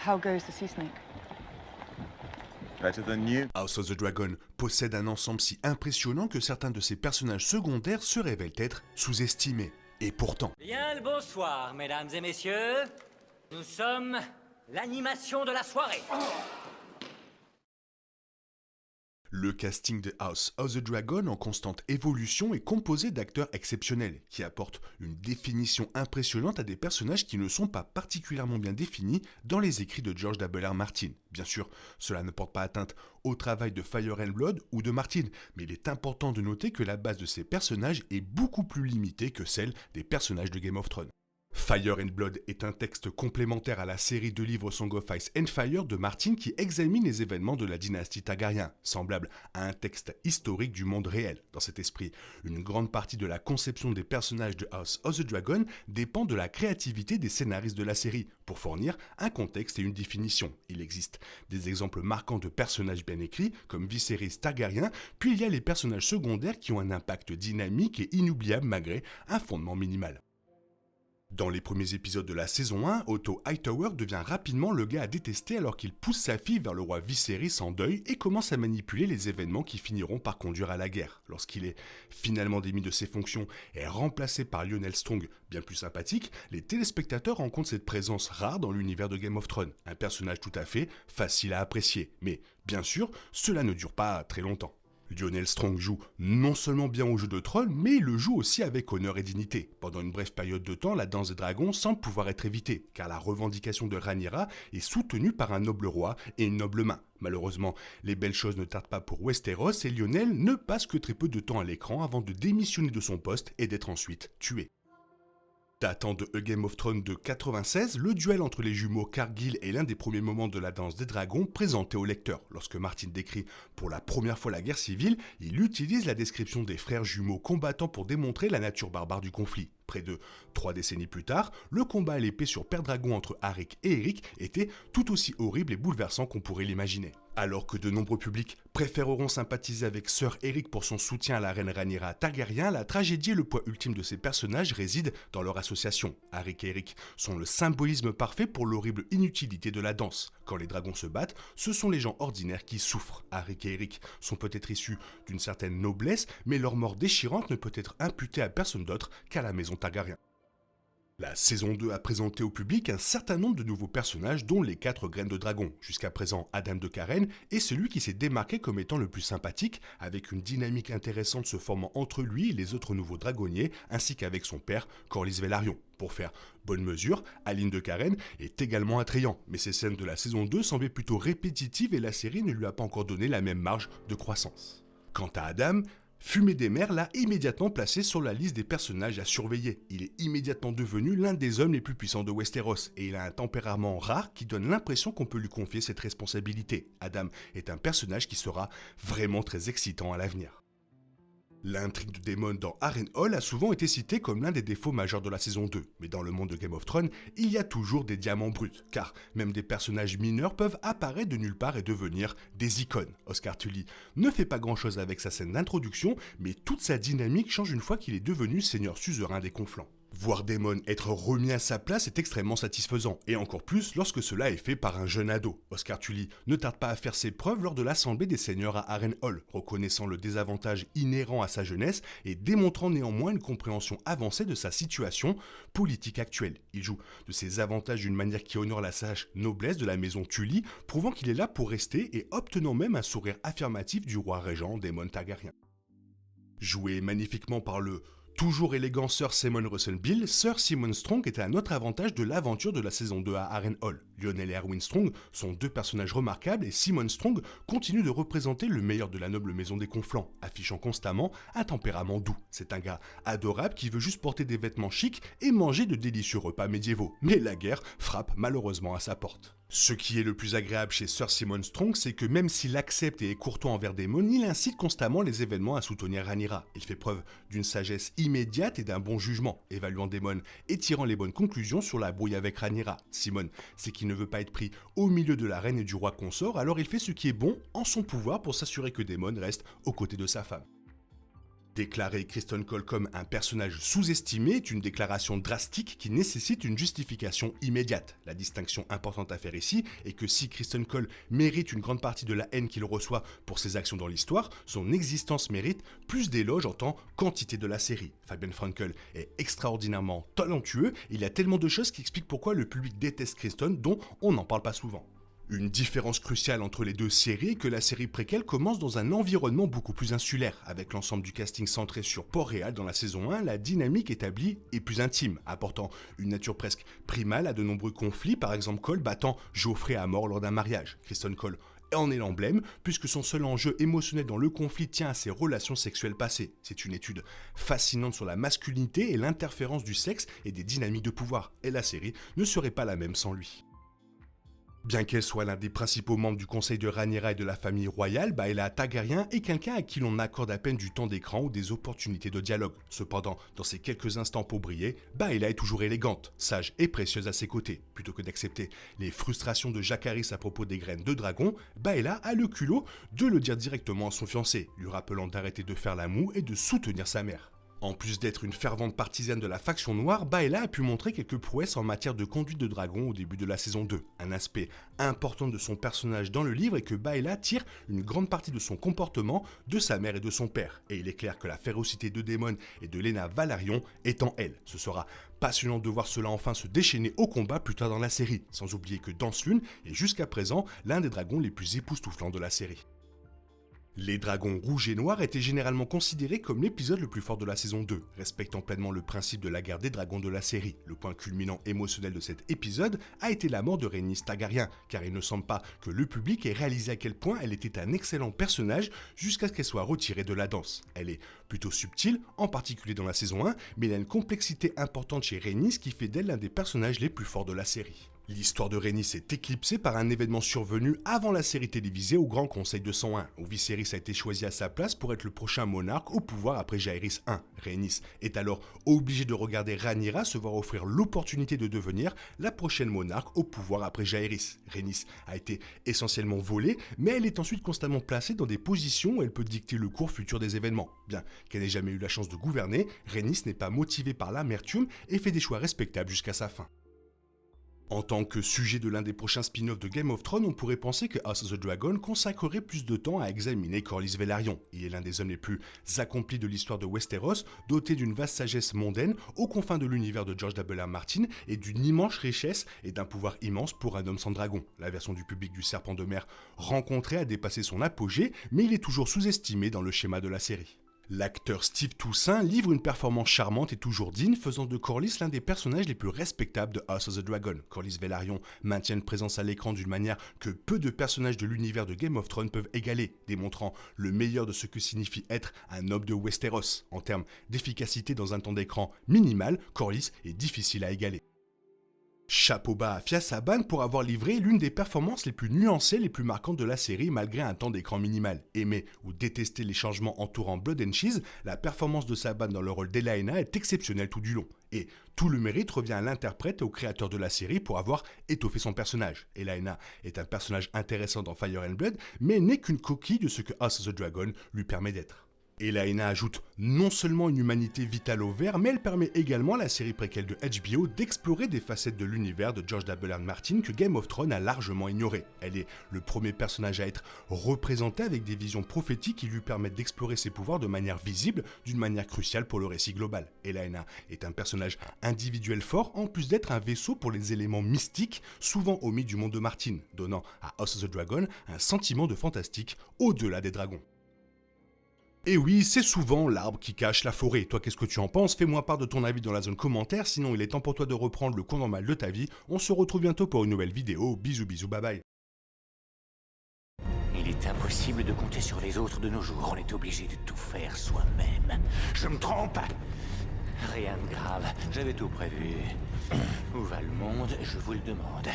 How goes the sea snake? Better than new. House of the Dragon possède un ensemble si impressionnant que certains de ses personnages secondaires se révèlent être sous-estimés. Et pourtant, Bien le bonsoir, mesdames et messieurs. Nous sommes l'animation de la soirée. le casting de House of the Dragon en constante évolution est composé d'acteurs exceptionnels qui apportent une définition impressionnante à des personnages qui ne sont pas particulièrement bien définis dans les écrits de George W.R. Martin. Bien sûr, cela ne porte pas atteinte au travail de Fire and Blood ou de Martin, mais il est important de noter que la base de ces personnages est beaucoup plus limitée que celle des personnages de Game of Thrones. Fire and Blood est un texte complémentaire à la série de livres Song of Ice and Fire de Martin qui examine les événements de la dynastie Targaryen, semblable à un texte historique du monde réel. Dans cet esprit, une grande partie de la conception des personnages de House of the Dragon dépend de la créativité des scénaristes de la série, pour fournir un contexte et une définition. Il existe des exemples marquants de personnages bien écrits, comme Viserys Targaryen, puis il y a les personnages secondaires qui ont un impact dynamique et inoubliable malgré un fondement minimal. Dans les premiers épisodes de la saison 1, Otto Hightower devient rapidement le gars à détester alors qu'il pousse sa fille vers le roi Viserys en deuil et commence à manipuler les événements qui finiront par conduire à la guerre. Lorsqu'il est finalement démis de ses fonctions et remplacé par Lionel Strong, bien plus sympathique, les téléspectateurs rencontrent cette présence rare dans l'univers de Game of Thrones, un personnage tout à fait facile à apprécier. Mais, bien sûr, cela ne dure pas très longtemps. Lionel Strong joue non seulement bien au jeu de troll, mais il le joue aussi avec honneur et dignité. Pendant une brève période de temps, la danse des dragons semble pouvoir être évitée, car la revendication de Rhaenyra est soutenue par un noble roi et une noble main. Malheureusement, les belles choses ne tardent pas pour Westeros et Lionel ne passe que très peu de temps à l'écran avant de démissionner de son poste et d'être ensuite tué. Datant de A Game of Thrones de 96, le duel entre les jumeaux Cargill est l'un des premiers moments de la danse des dragons présenté au lecteur. Lorsque Martin décrit pour la première fois la guerre civile, il utilise la description des frères jumeaux combattant pour démontrer la nature barbare du conflit. Près de 3 décennies plus tard, le combat à l'épée sur Père Dragon entre Arik et Eric était tout aussi horrible et bouleversant qu'on pourrait l'imaginer. Alors que de nombreux publics préféreront sympathiser avec Sir Eric pour son soutien à la reine Rhaenyra Targaryen, la tragédie et le poids ultime de ces personnages résident dans leur association. Arik et Eric sont le symbolisme parfait pour l'horrible inutilité de la danse. Quand les dragons se battent, ce sont les gens ordinaires qui souffrent. Arik et Eric sont peut-être issus d'une certaine noblesse, mais leur mort déchirante ne peut être imputée à personne d'autre qu'à la maison Targaryen. La saison 2 a présenté au public un certain nombre de nouveaux personnages dont les 4 graines de dragon. Jusqu'à présent, Adam de Karen est celui qui s'est démarqué comme étant le plus sympathique, avec une dynamique intéressante se formant entre lui et les autres nouveaux dragonniers, ainsi qu'avec son père, Corlys Velaryon. Pour faire bonne mesure, Aline de Karen est également attrayant, mais ces scènes de la saison 2 semblaient plutôt répétitives et la série ne lui a pas encore donné la même marge de croissance. Quant à Adam, Fumée des Mers l'a immédiatement placé sur la liste des personnages à surveiller. Il est immédiatement devenu l'un des hommes les plus puissants de Westeros et il a un tempérament rare qui donne l'impression qu'on peut lui confier cette responsabilité. Adam est un personnage qui sera vraiment très excitant à l'avenir. L'intrigue de Daemon dans Harrenhal a souvent été citée comme l'un des défauts majeurs de la saison 2, mais dans le monde de Game of Thrones, il y a toujours des diamants bruts, car même des personnages mineurs peuvent apparaître de nulle part et devenir des icônes. Oscar Tully ne fait pas grand chose avec sa scène d'introduction, mais toute sa dynamique change une fois qu'il est devenu seigneur suzerain des Conflans. Voir Daemon être remis à sa place est extrêmement satisfaisant, et encore plus lorsque cela est fait par un jeune ado. Oscar Tully ne tarde pas à faire ses preuves lors de l'Assemblée des Seigneurs à Harrenhal, reconnaissant le désavantage inhérent à sa jeunesse et démontrant néanmoins une compréhension avancée de sa situation politique actuelle. Il joue de ses avantages d'une manière qui honore la sage noblesse de la maison Tully, prouvant qu'il est là pour rester et obtenant même un sourire affirmatif du roi régent Daemon Targaryen. Joué magnifiquement par le toujours élégant Sir Simon Russell Beale, Sir Simon Strong est un autre avantage de l'aventure de la saison 2 à Harrenhal. Lionel et Erwin Strong sont 2 personnages remarquables et Simon Strong continue de représenter le meilleur de la noble maison des Conflans, affichant constamment un tempérament doux. C'est un gars adorable qui veut juste porter des vêtements chics et manger de délicieux repas médiévaux. Mais la guerre frappe malheureusement à sa porte. Ce qui est le plus agréable chez Sir Simon Strong, c'est que même s'il accepte et est courtois envers Daemon, il incite constamment les événements à soutenir Rhaenyra. Il fait preuve d'une sagesse immédiate et d'un bon jugement, évaluant Daemon et tirant les bonnes conclusions sur la brouille avec Rhaenyra. Simon sait qu'il ne veut pas être pris au milieu de la reine et du roi consort, alors il fait ce qui est bon en son pouvoir pour s'assurer que Daemon reste aux côtés de sa femme. Déclarer Kristen Cole comme un personnage sous-estimé est une déclaration drastique qui nécessite une justification immédiate. La distinction importante à faire ici est que si Kristen Cole mérite une grande partie de la haine qu'il reçoit pour ses actions dans l'histoire, son existence mérite plus d'éloges en tant qu'entité de la série. Fabian Frankel est extraordinairement talentueux et il y a tellement de choses qui expliquent pourquoi le public déteste Kristen dont on n'en parle pas souvent. Une différence cruciale entre les deux séries est que la série préquelle commence dans un environnement beaucoup plus insulaire. Avec l'ensemble du casting centré sur Port-Réal dans la saison 1, la dynamique établie est plus intime, apportant une nature presque primale à de nombreux conflits, par exemple Cole battant Geoffrey à mort lors d'un mariage. Kristen Cole en est l'emblème, puisque son seul enjeu émotionnel dans le conflit tient à ses relations sexuelles passées. C'est une étude fascinante sur la masculinité et l'interférence du sexe et des dynamiques de pouvoir, et la série ne serait pas la même sans lui. Bien qu'elle soit l'un des principaux membres du conseil de Rhaenyra et de la famille royale, Baela Targaryen est quelqu'un à qui l'on accorde à peine du temps d'écran ou des opportunités de dialogue. Cependant, dans ces quelques instants pour briller, Baela est toujours élégante, sage et précieuse à ses côtés. Plutôt que d'accepter les frustrations de Jacaerys à propos des graines de dragon, Baela a le culot de le dire directement à son fiancé, lui rappelant d'arrêter de faire la moue et de soutenir sa mère. En plus d'être une fervente partisane de la faction noire, Baela a pu montrer quelques prouesses en matière de conduite de dragon au début de la saison 2. Un aspect important de son personnage dans le livre est que Baela tire une grande partie de son comportement de sa mère et de son père. Et il est clair que la férocité de Daemon et de Laena Velaryon est en elle. Ce sera passionnant de voir cela enfin se déchaîner au combat plus tard dans la série, sans oublier que Dance Lune est jusqu'à présent l'un des dragons les plus époustouflants de la série. Les dragons rouges et noirs étaient généralement considérés comme l'épisode le plus fort de la saison 2, respectant pleinement le principe de la guerre des dragons de la série. Le point culminant émotionnel de cet épisode a été la mort de Rhaenys Targaryen, car il ne semble pas que le public ait réalisé à quel point elle était un excellent personnage jusqu'à ce qu'elle soit retirée de la danse. Elle est plutôt subtile, en particulier dans la saison 1, mais il y a une complexité importante chez Rhaenys qui fait d'elle l'un des personnages les plus forts de la série. L'histoire de Rhaenys est éclipsée par un événement survenu avant la série télévisée au Grand Conseil de 101, où Viserys a été choisi à sa place pour être le prochain monarque au pouvoir après Jaehaerys I. Rhaenys est alors obligée de regarder Rhaenyra se voir offrir l'opportunité de devenir la prochaine monarque au pouvoir après Jaehaerys. Rhaenys a été essentiellement volée, mais elle est ensuite constamment placée dans des positions où elle peut dicter le cours futur des événements. Bien qu'elle n'ait jamais eu la chance de gouverner, Rhaenys n'est pas motivée par l'amertume et fait des choix respectables jusqu'à sa fin. En tant que sujet de l'un des prochains spin-offs de Game of Thrones, on pourrait penser que House of the Dragon consacrerait plus de temps à examiner Corlys Velaryon. Il est l'un des hommes les plus accomplis de l'histoire de Westeros, doté d'une vaste sagesse mondaine aux confins de l'univers de George W. Martin et d'une immense richesse et d'un pouvoir immense pour un homme sans dragon. La version du public du Serpent de mer rencontré a dépassé son apogée, mais il est toujours sous-estimé dans le schéma de la série. L'acteur Steve Toussaint livre une performance charmante et toujours digne, faisant de Corlys l'un des personnages les plus respectables de House of the Dragon. Corlys Velaryon maintient une présence à l'écran d'une manière que peu de personnages de l'univers de Game of Thrones peuvent égaler, démontrant le meilleur de ce que signifie être un homme de Westeros. En termes d'efficacité dans un temps d'écran minimal, Corlys est difficile à égaler. Chapeau bas à Fia Saban pour avoir livré l'une des performances les plus nuancées, les plus marquantes de la série malgré un temps d'écran minimal. Aimer ou détester les changements entourant Blood and Cheese, la performance de Saban dans le rôle d'Elaena est exceptionnelle tout du long. Et tout le mérite revient à l'interprète et au créateur de la série pour avoir étoffé son personnage. Elaena est un personnage intéressant dans Fire and Blood, mais n'est qu'une coquille de ce que House of the Dragon lui permet d'être. Elaena ajoute non seulement une humanité vitale au vert, mais elle permet également à la série préquelle de HBO d'explorer des facettes de l'univers de George W. Martin que Game of Thrones a largement ignoré. Elle est le premier personnage à être représenté avec des visions prophétiques qui lui permettent d'explorer ses pouvoirs de manière visible, d'une manière cruciale pour le récit global. Elaena est un personnage individuel fort, en plus d'être un vaisseau pour les éléments mystiques, souvent omis du monde de Martin, donnant à House of the Dragon un sentiment de fantastique au-delà des dragons. Et oui, c'est souvent l'arbre qui cache la forêt. Toi, qu'est-ce que tu en penses? Fais-moi part de ton avis dans la zone commentaire, sinon il est temps pour toi de reprendre le cours normal de ta vie. On se retrouve bientôt pour une nouvelle vidéo. Bisous, bisous, bye bye. Il est impossible de compter sur les autres de nos jours. On est obligé de tout faire soi-même. Je me trompe? Rien de grave, j'avais tout prévu. Où va le monde, je vous le demande.